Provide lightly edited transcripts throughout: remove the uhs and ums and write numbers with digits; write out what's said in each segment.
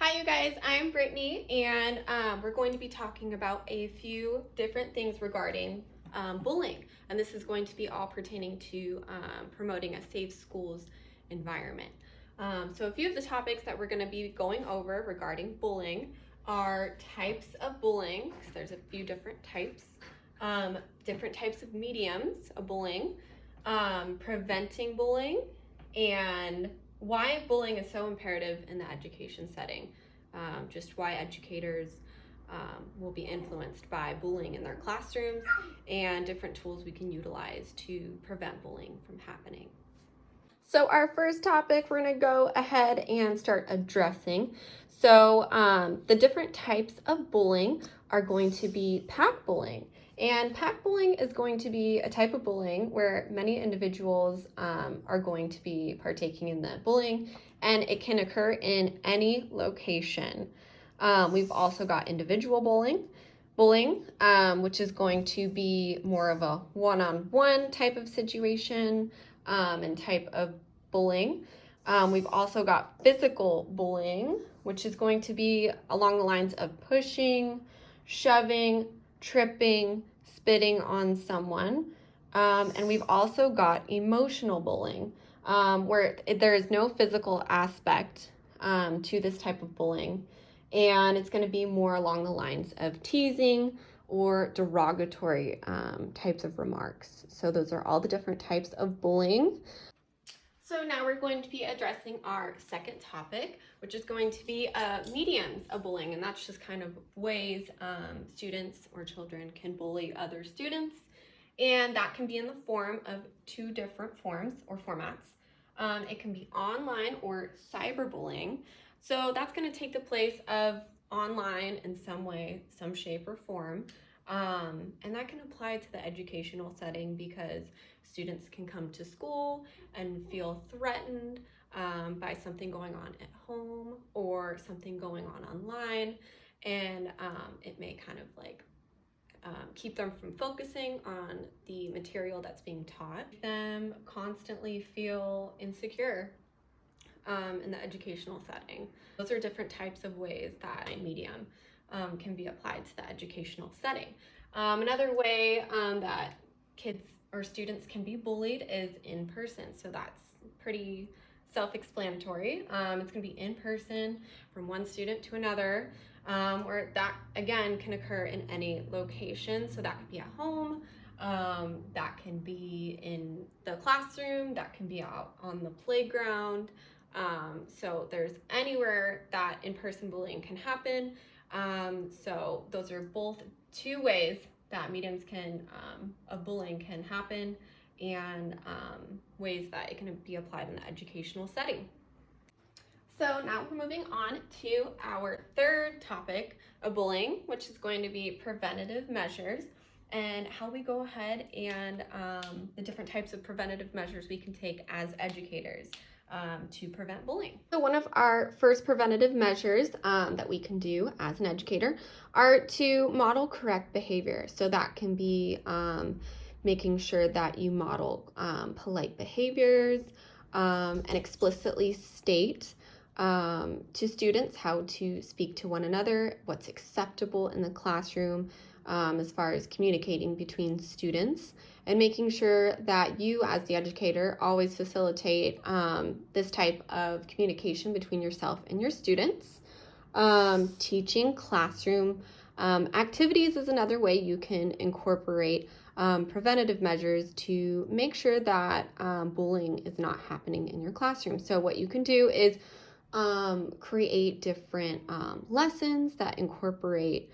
Hi you guys, I'm Brittany and we're going to be talking about a few different things regarding bullying, and this is going to be all pertaining to promoting a safe schools environment. So a few of the topics that we're going to be going over regarding bullying are types of bullying, because there's a few different types of mediums of bullying, preventing bullying, and why bullying is so imperative in the education setting, just why educators will be influenced by bullying in their classrooms, and different tools we can utilize to prevent bullying from happening. So our first topic we're going to go ahead and start addressing. So the different types of bullying are going to be pack bullying. And pack bullying is going to be a type of bullying where many individuals are going to be partaking in the bullying, and it can occur in any location. We've also got individual bullying, which is going to be more of a one-on-one type of situation and type of bullying. We've also got physical bullying, which is going to be along the lines of pushing, shoving, tripping, spitting on someone. And we've also got emotional bullying, where there is no physical aspect to this type of bullying. And it's going to be more along the lines of teasing or derogatory types of remarks. So those are all the different types of bullying. So now we're going to be addressing our second topic, which is going to be mediums of bullying, and that's just kind of ways students or children can bully other students, and that can be in the form of two different forms or formats. It can be online or cyberbullying. So that's going to take the place of online in some way, some shape or form. And that can apply to the educational setting because students can come to school and feel threatened by something going on at home or something going on online, and it may kind of like keep them from focusing on the material that's being taught. Them constantly feel insecure in the educational setting. Those are different types of ways that a medium can be applied to the educational setting. Another way that kids or students can be bullied is in person. So that's pretty self-explanatory. It's going to be in person from one student to another, where that again can occur in any location. So that could be at home, that can be in the classroom, that can be out on the playground. So there's anywhere that in-person bullying can happen. So those are both two ways that mediums of bullying can happen, and ways that it can be applied in the educational setting. So now we're moving on to our third topic of bullying, which is going to be preventative measures, and how we go ahead and the different types of preventative measures we can take as educators to prevent bullying. So one of our first preventative measures that we can do as an educator are to model correct behavior. So that can be making sure that you model polite behaviors and explicitly state to students how to speak to one another, what's acceptable in the classroom as far as communicating between students, and making sure that you as the educator always facilitate this type of communication between yourself and your students. Teaching classroom activities is another way you can incorporate preventative measures to make sure that bullying is not happening in your classroom. So what you can do is create different lessons that incorporate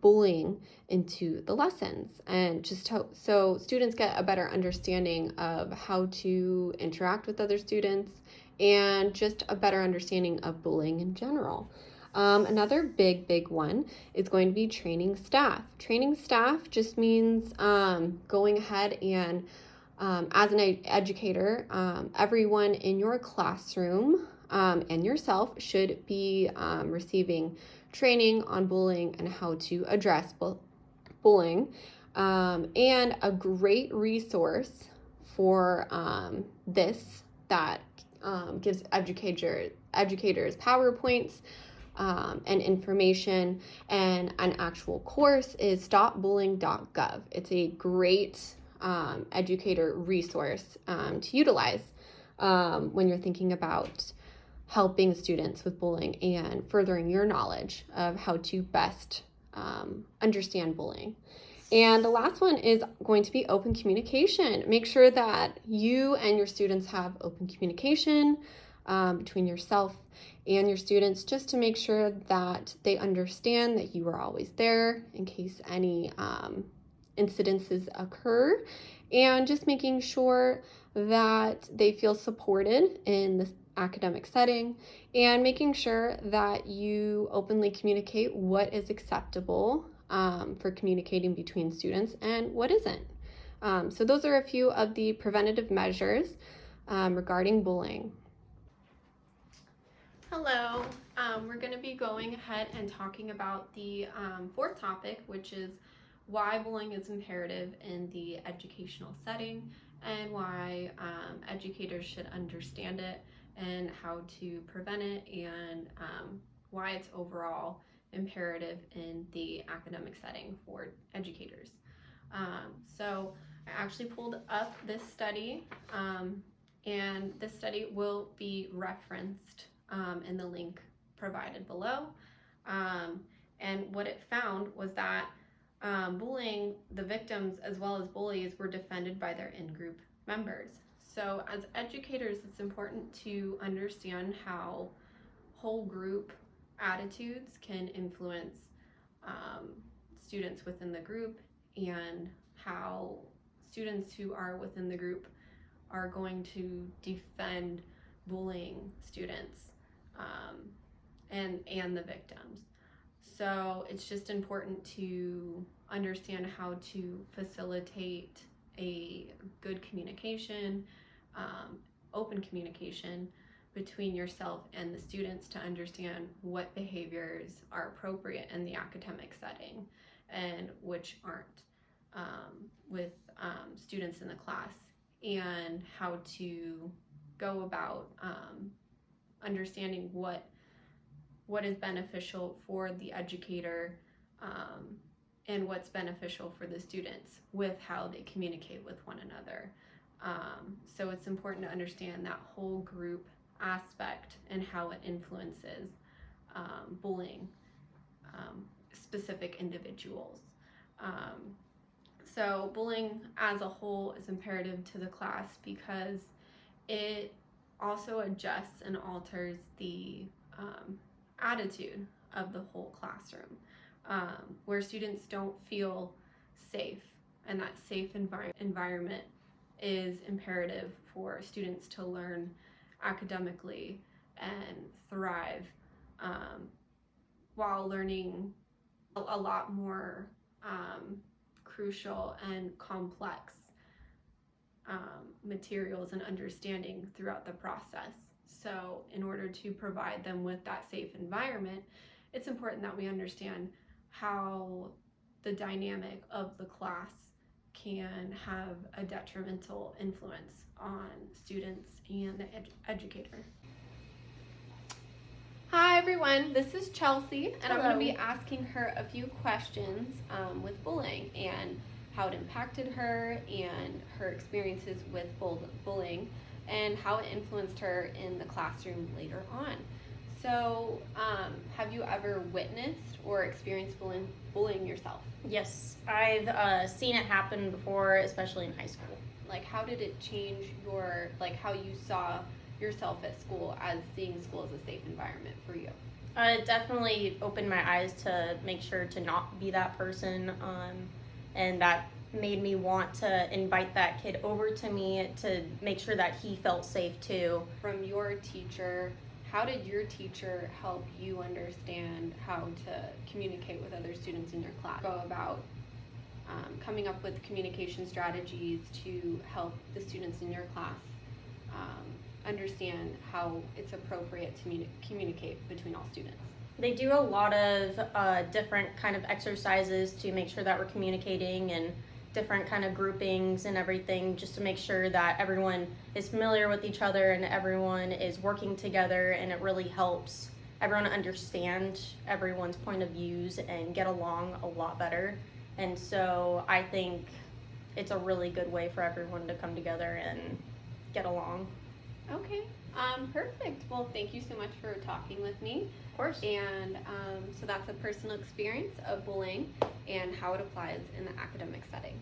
bullying into the lessons, and just so students get a better understanding of how to interact with other students, and just a better understanding of bullying in general. Another big one is going to be training staff. Training staff just means going ahead and as an educator, everyone in your classroom and yourself should be receiving training on bullying and how to address bullying. And a great resource for this that gives educators PowerPoints and information, and an actual course is stopbullying.gov. It's a great educator resource to utilize when you're thinking about helping students with bullying and furthering your knowledge of how to best understand bullying. And the last one is going to be open communication. Make sure that you and your students have open communication between yourself and your students, just to make sure that they understand that you are always there in case any incidences occur, and just making sure that they feel supported in this academic setting, and making sure that you openly communicate what is acceptable for communicating between students and what isn't. So those are a few of the preventative measures regarding bullying. Hello, we're going to be going ahead and talking about the fourth topic, which is why bullying is imperative in the educational setting, and why educators should understand it and how to prevent it, and why it's overall imperative in the academic setting for educators. So I actually pulled up this study, and this study will be referenced in the link provided below. And what it found was that bullying, the victims as well as bullies, were defended by their in-group members. So as educators, it's important to understand how whole group attitudes can influence students within the group, and how students who are within the group are going to defend bullying students and the victims. So it's just important to understand how to facilitate a good communication, open communication between yourself and the students, to understand what behaviors are appropriate in the academic setting and which aren't with students in the class, and how to go about understanding what is beneficial for the educator and what's beneficial for the students with how they communicate with one another. So it's important to understand that whole group aspect and how it influences bullying specific individuals. So bullying as a whole is imperative to the class because it also adjusts and alters the attitude of the whole classroom, where students don't feel safe, and that safe environment is imperative for students to learn academically and thrive while learning a lot more crucial and complex materials and understanding throughout the process. So in order to provide them with that safe environment, it's important that we understand how the dynamic of the class can have a detrimental influence on students and the educator. Hi everyone, this is Chelsea, and Hello. I'm going to be asking her a few questions with bullying and how it impacted her and her experiences with bullying and how it influenced her in the classroom later on. So, have you ever witnessed or experienced bullying yourself? Yes, I've seen it happen before, especially in high school. Like, how did it change your, like, how you saw yourself at school, as seeing school as a safe environment for you? It definitely opened my eyes to make sure to not be that person, and that made me want to invite that kid over to me to make sure that he felt safe too. From your teacher, how did your teacher help you understand how to communicate with other students in your class? Go about coming up with communication strategies to help the students in your class understand how it's appropriate to communicate between all students. They do a lot of different kind of exercises to make sure that we're communicating, and different kind of groupings and everything, just to make sure that everyone is familiar with each other and everyone is working together, and it really helps everyone understand everyone's point of views and get along a lot better. And so I think it's a really good way for everyone to come together and get along. Okay, perfect. Well, thank you so much for talking with me. Of course. And so that's a personal experience of bullying and how it applies in the academic setting.